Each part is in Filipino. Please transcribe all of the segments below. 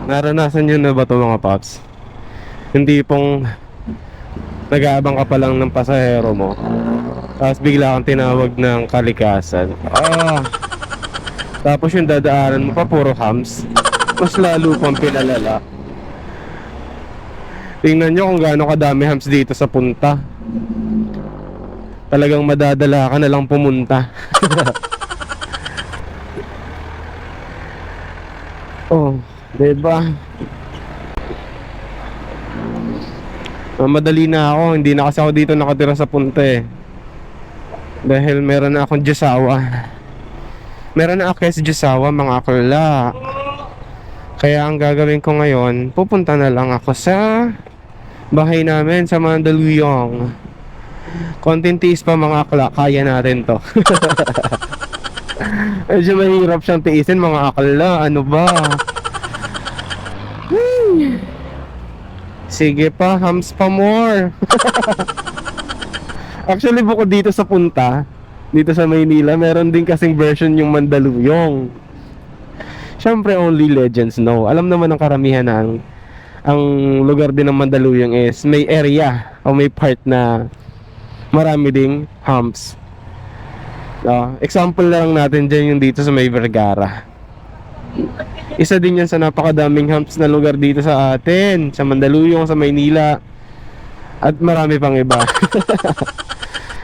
Naranasan nyo na ba ito mga paps? Hindi pong nag-aabang ka pa lang ng pasahero mo, tapos bigla kang tinawag ng kalikasan. Tapos yung dadaanan mo pa puro hams. Mas lalo pang pinalala. Tingnan nyo kung gaano kadami hams dito sa punta. Talagang madadala ka na lang pumunta. Oh, diba? Madali na ako. Hindi na kasi ako dito nakatira sa punta eh. Dahil meron na akong Diyosawa. Meron na ako sa Diyosawa mga akla. Kaya ang gagawin ko ngayon, pupunta na lang ako sa bahay namin sa Mandaluyong. Konting tiis pa mga akla, kaya natin to. Medyo mahirap siyang tiisin mga akla. Ano ba? Sige pa, hams pa more. Actually bukod dito sa punta, dito sa Maynila, meron din kasing version yung Mandaluyong. Syempre only legends know. Alam naman ng karamihan na ang lugar din ng Mandaluyong is may area o may part na marami ding humps. Example lang natin dyan yung dito sa May Vergara. Isa din yan sa napakadaming humps na lugar dito sa atin, sa Mandaluyong, sa Maynila, at marami pang iba.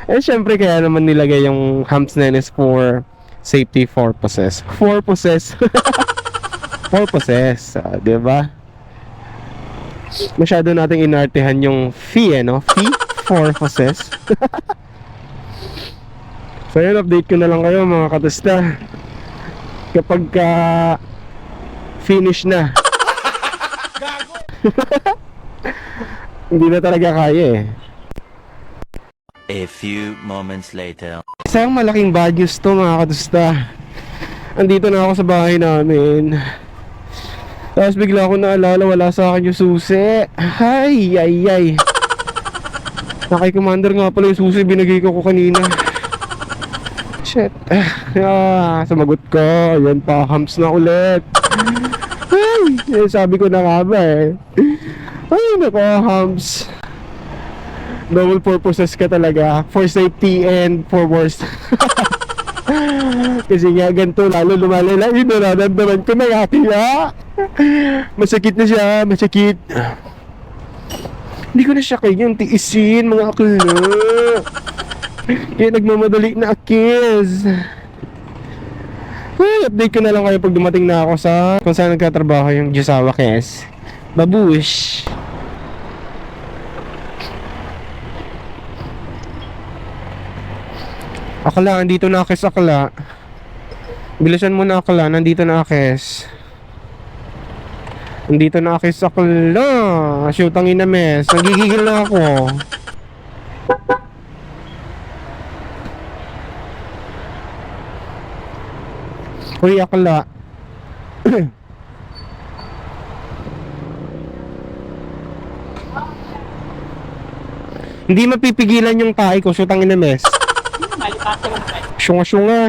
Eh syempre kaya naman nilagay yung humps na yun is for safety purposes. Purposes, diba? Masyado nating inartehan yung fee, no? Fee purposes. So yun, update ko na lang kayo mga katusta kapag finish na. Hindi na talaga kaya eh. A few moments later. Isang malaking bad news to mga katusta. Andito na ako sa bahay namin. Tapos bigla ko naalala wala sa akin yung susi. Ay. Nakay commander nga pala yung susi binigay ko kanina. Shit. Sumagot ko. Yan pa, hams na ulit. Ay, sabi ko na nga ba eh. Ay, nako, hams. Double purposes ka talaga. For safety and for worst. Kasi nga ganito, lalo lumalala. Yun, nararamdaman ko na kaya. Masakit na siya, masakit. Hindi ko na siya kayang tiisin, mga akla. Kaya nagmamadali na akis. Update ko na lang kayo pag dumating na ako sa kung saan nagkatrabaho yung Diyosawa Kes. Babush. Akala, andito na akis akla. Bilisan mo na akla, nandito na akis. Nandito na akis akla. Shoot ang ina mes. Nagigigil na ako. Uy, akla. Hindi mapipigilan yung tae ko. Shoot ang ina mes. Syunga-syunga.